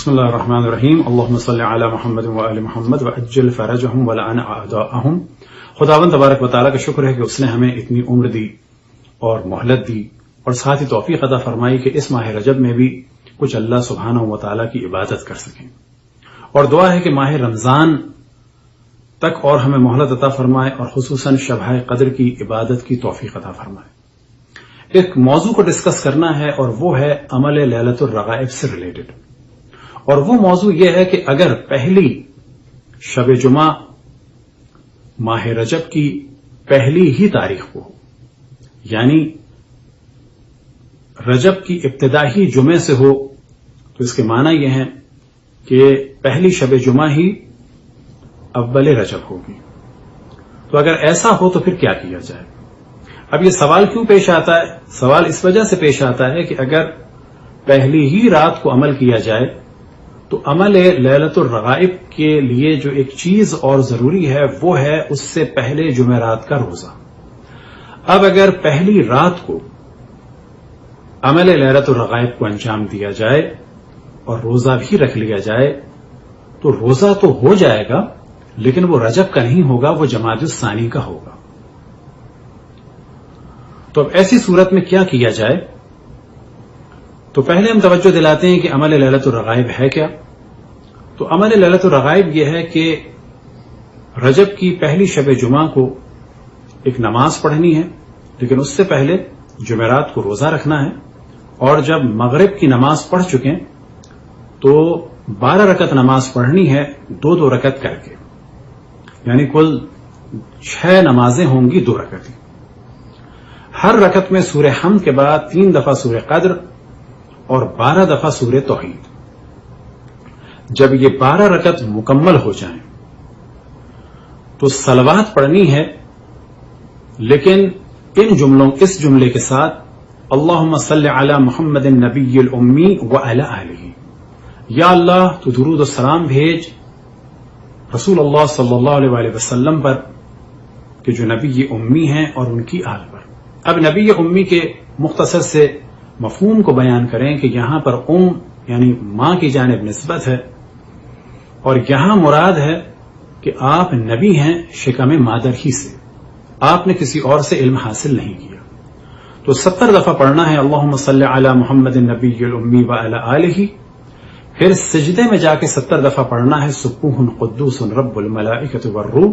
بسم اللہ الرحمن الرحیم اللہم صلی علی محمد و آل محمد وعجل فرجہم ولعن اعداءہم۔ خداوند تبارک و تعالیٰ کا شکر ہے کہ اس نے ہمیں اتنی عمر دی اور مہلت دی اور ساتھ ہی توفیق عطا فرمائی کہ اس ماہ رجب میں بھی کچھ اللہ سبحانہ و تعالیٰ کی عبادت کر سکیں، اور دعا ہے کہ ماہ رمضان تک اور ہمیں مہلت عطا فرمائے اور خصوصاً شب قدر کی عبادت کی توفیق عطا فرمائے۔ ایک موضوع کو ڈسکس کرنا ہے اور وہ ہے عمل لیلۃ الرغائب سے ریلیٹڈ، اور وہ موضوع یہ ہے کہ اگر پہلی شب جمعہ ماہ رجب کی پہلی ہی تاریخ کو، یعنی رجب کی ابتدائی جمعے سے ہو، تو اس کے معنی یہ ہے کہ پہلی شب جمعہ ہی اول رجب ہوگی۔ تو اگر ایسا ہو تو پھر کیا کیا جائے؟ اب یہ سوال کیوں پیش آتا ہے؟ سوال اس وجہ سے پیش آتا ہے کہ اگر پہلی ہی رات کو عمل کیا جائے تو عمل لیلۃ الرغائب کے لیے جو ایک چیز اور ضروری ہے وہ ہے اس سے پہلے جمعرات کا روزہ۔ اب اگر پہلی رات کو عمل لیلۃ الرغائب کو انجام دیا جائے اور روزہ بھی رکھ لیا جائے تو روزہ تو ہو جائے گا، لیکن وہ رجب کا نہیں ہوگا، وہ جمادی الثانی کا ہوگا۔ تو اب ایسی صورت میں کیا کیا جائے؟ تو پہلے ہم توجہ دلاتے ہیں کہ عمل لیلۃ الرغائب ہے کیا۔ تو عمل لیلۃ الرغائب یہ ہے کہ رجب کی پہلی شب جمعہ کو ایک نماز پڑھنی ہے، لیکن اس سے پہلے جمعرات کو روزہ رکھنا ہے، اور جب مغرب کی نماز پڑھ چکیں تو 12 رکعت نماز پڑھنی ہے، 2 رکعت کر کے، یعنی کل 6 نمازیں ہوں گی 2 رکعت۔ ہر رکعت میں سورہ حمد کے بعد 3 دفعہ سورہ قدر اور 12 دفعہ سورہ توحید۔ جب یہ 12 رکعت مکمل ہو جائیں تو صلوات پڑھنی ہے، لیکن اس جملے کے ساتھ اللہم صلی علی محمد النبی الامی وعلی آلہ، یا اللہ تو درود و سلام بھیج رسول اللہ صلی اللہ علیہ وآلہ وسلم پر کہ جو نبی امی ہیں، اور ان کی آل پر۔ اب نبی امی کے مختصر سے مفہوم کو بیان کریں کہ یہاں پر یعنی ماں کی جانب نسبت ہے، اور یہاں مراد ہے کہ آپ نبی ہیں شکم مادر ہی سے، آپ نے کسی اور سے علم حاصل نہیں کیا۔ تو 70 دفعہ پڑھنا ہے اللہم صلی علی محمد النبی الامی وعلی آلہ، پھر سجدے میں جا کے 70 دفعہ پڑھنا ہے سبوح قدوس رب الملائکۃ والروح،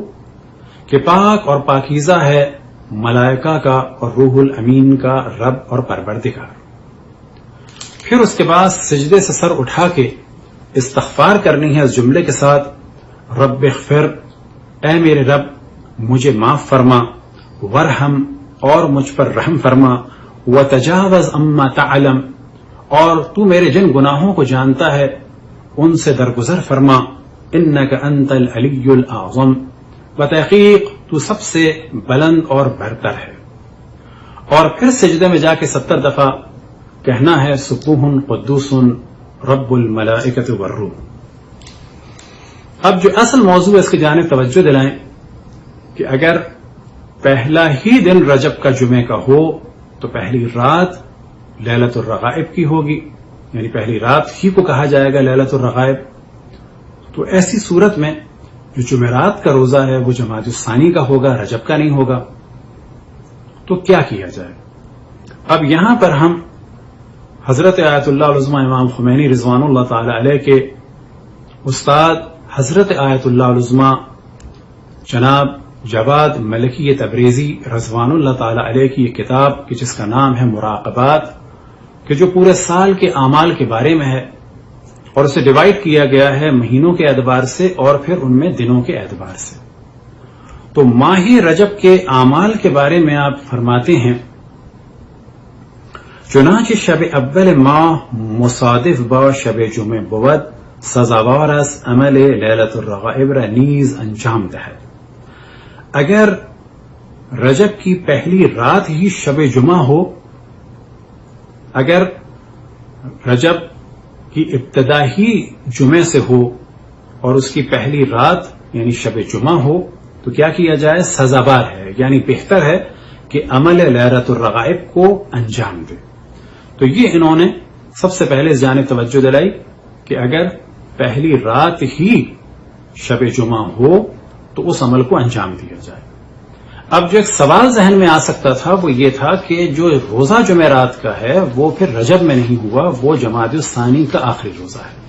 کہ پاک اور پاکیزہ ہے ملائکہ کا اور روح الامین کا رب اور پروردگار۔ پھر اس کے بعد سجدے سے سر اٹھا کے استغفار کرنی ہے اس جملے کے ساتھ رب اغفر، اے میرے رب مجھے معاف فرما، ورحم اور مجھ پر رحم فرما، وتجاوز اما تعلم اور تو میرے جن گناہوں کو جانتا ہے ان سے درگزر فرما، انک انت العلی الاعظم، بتحقیق تو سب سے بلند اور برتر ہے۔ اور پھر سجدے میں جا کے 70 دفعہ کہنا ہے سبوح قدوس رب الملائکۃ والروح۔ اب جو اصل موضوع ہے اس کی جانب توجہ دلائیں کہ اگر پہلا ہی دن رجب کا جمعے کا ہو تو پہلی رات لیلۃ الرغائب کی ہوگی، یعنی پہلی رات ہی کو کہا جائے گا لیلۃ الرغائب۔ تو ایسی صورت میں جو جمعرات کا روزہ ہے وہ جمادی الثانی کا ہوگا، رجب کا نہیں ہوگا۔ تو کیا کیا جائے؟ اب یہاں پر ہم حضرت آیت اللہ العظمہ امام خمینی رضوان اللہ تعالی علیہ کے استاد حضرت آیت اللہ العظمہ جناب جواد ملکی تبریزی رضوان اللہ تعالی علیہ کی یہ کتاب کہ جس کا نام ہے مراقبات، کہ جو پورے سال کے اعمال کے بارے میں ہے، اور اسے ڈیوائیڈ کیا گیا ہے مہینوں کے اعتبار سے اور پھر ان میں دنوں کے اعتبار سے۔ تو ماہ رجب کے اعمال کے بارے میں آپ فرماتے ہیں چنانچہ شب اول ماہ مصادف با شب جمعہ بود سزاوار از عمل لیلۃ الرغائب را نیز انجام دہد۔ اگر رجب کی پہلی رات ہی شب جمعہ ہو، اگر رجب کی ابتدا ہی جمعے سے ہو اور اس کی پہلی رات یعنی شب جمعہ ہو تو کیا کیا جائے؟ سزاوار ہے، یعنی بہتر ہے کہ عمل لیلۃ الرغائب کو انجام دے۔ تو یہ انہوں نے سب سے پہلے اس جانب توجہ دلائی کہ اگر پہلی رات ہی شب جمعہ ہو تو اس عمل کو انجام دیا جائے۔ اب جو ایک سوال ذہن میں آ سکتا تھا وہ یہ تھا کہ جو روزہ جمعرات کا ہے وہ پھر رجب میں نہیں ہوا، وہ جمادی الثانی کا آخری روزہ ہے،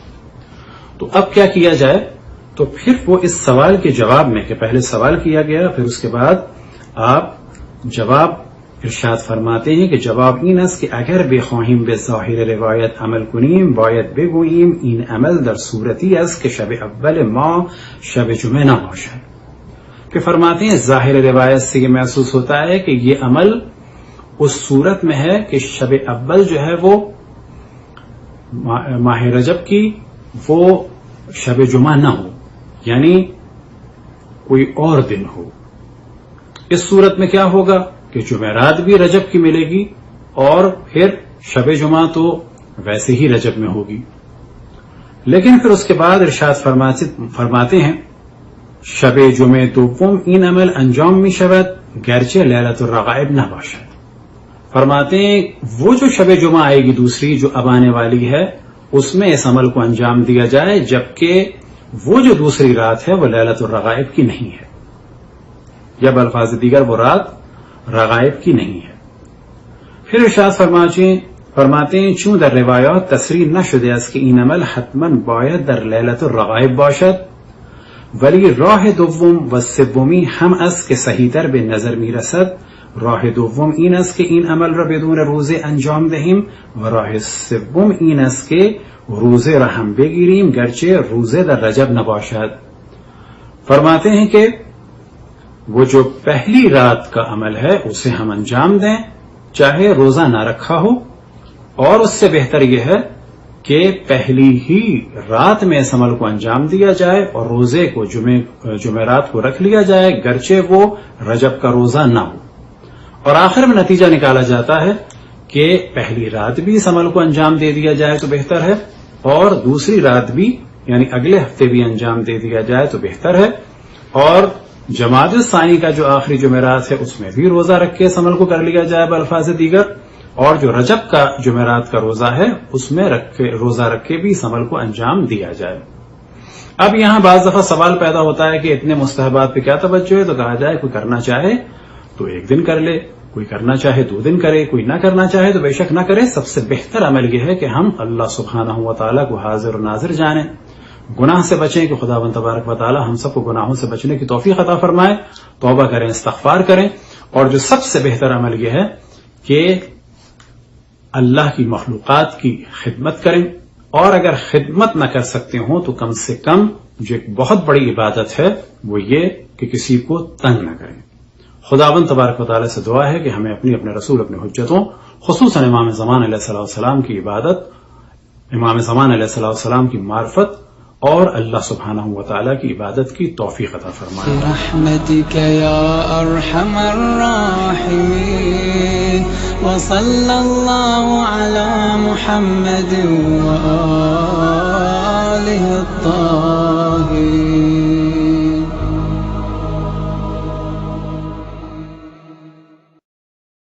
تو اب کیا کیا جائے؟ تو پھر وہ اس سوال کے جواب میں کہ پہلے سوال کیا گیا، پھر اس کے بعد آپ جواب ارشاد فرماتے ہیں کہ جواب این است که اگر بخواهیم به ظاهر روایت عمل کنیم باید بگوییم این عمل در صورتی است که شب اول ما شب جمعه نباشد، کہ فرماتے ہیں ظاہر روایت سے یہ محسوس ہوتا ہے کہ یہ عمل اس صورت میں ہے کہ شب اول جو ہے وہ ماہ رجب کی وہ شب جمعہ نہ ہو، یعنی کوئی اور دن ہو۔ اس صورت میں کیا ہوگا کہ جمعرات بھی رجب کی ملے گی اور پھر شب جمعہ تو ویسے ہی رجب میں ہوگی۔ لیکن پھر اس کے بعد ارشاد فرماتے ہیں شب جمعہ دوم این عمل انجام می شود گرچه لیلۃ الرغائب نہ باشد، فرماتے ہیں وہ جو شب جمعہ آئے گی دوسری جو اب آنے والی ہے اس میں اس عمل کو انجام دیا جائے، جبکہ وہ جو دوسری رات ہے وہ لیلۃ الرغائب کی نہیں ہے، یا بالفاظ دیگر وہ رات رغائب کی نہیں ہے۔ پھر ارشاد فرماتے ہیں چون در روایات تصریح نشده است که این عمل حتما باید در لیلۃ الرغائب باشد، ولی راه دوم و سومی هم است که صحیح‌تر به نظر میرسد، راه دوم این است که این عمل را بدون روزه انجام دهیم و راه سوم این است که روزه را هم بگیریم گرچه روزه در رجب نباشد۔ فرماتے ہیں کہ وہ جو پہلی رات کا عمل ہے اسے ہم انجام دیں چاہے روزہ نہ رکھا ہو، اور اس سے بہتر یہ ہے کہ پہلی ہی رات میں اس عمل کو انجام دیا جائے اور روزے کو جمعرات کو رکھ لیا جائے گرچہ وہ رجب کا روزہ نہ ہو، اور آخر میں نتیجہ نکالا جاتا ہے کہ پہلی رات بھی اس عمل کو انجام دے دیا جائے تو بہتر ہے اور دوسری رات بھی یعنی اگلے ہفتے بھی انجام دے دیا جائے تو بہتر ہے، اور جمادی الثانی کا جو آخری جمعرات ہے اس میں بھی روزہ رکھ کے اس عمل کو کر لیا جائے بالفاظ دیگر، اور جو رجب کا جمعرات کا روزہ ہے اس میں روزہ رکھ کے بھی اس عمل کو انجام دیا جائے۔ اب یہاں بعض دفعہ سوال پیدا ہوتا ہے کہ اتنے مستحبات پہ کیا توجہ ہے، تو کہا جائے کوئی کرنا چاہے تو ایک دن کر لے، کوئی کرنا چاہے 2 دن کرے، کوئی نہ کرنا چاہے تو بے شک نہ کرے۔ سب سے بہتر عمل یہ ہے کہ ہم اللہ سبحانہ و تعالیٰ کو حاضر و ناظر جانیں، گناہ سے بچیں کہ خداوند تبارک و تعالیٰ ہم سب کو گناہوں سے بچنے کی توفیق عطا فرمائے، توبہ کریں، استغفار کریں، اور جو سب سے بہتر عمل یہ ہے کہ اللہ کی مخلوقات کی خدمت کریں، اور اگر خدمت نہ کر سکتے ہوں تو کم سے کم جو ایک بہت بڑی عبادت ہے وہ یہ کہ کسی کو تنگ نہ کریں۔ خداوند تبارک و تعالیٰ سے دعا ہے کہ ہمیں اپنے رسول اپنے حجتوں خصوصاً امام زمان علیہ السلام کی عبادت، امام زمان علیہ السلام کی معرفت اور اللہ سبحانہ و تعالیٰ کی عبادت کی توفیق عطا فرمائے۔ برحمتک یا ارحم الراحمین وصلی اللہ علی محمد وآلہ الطاہرین۔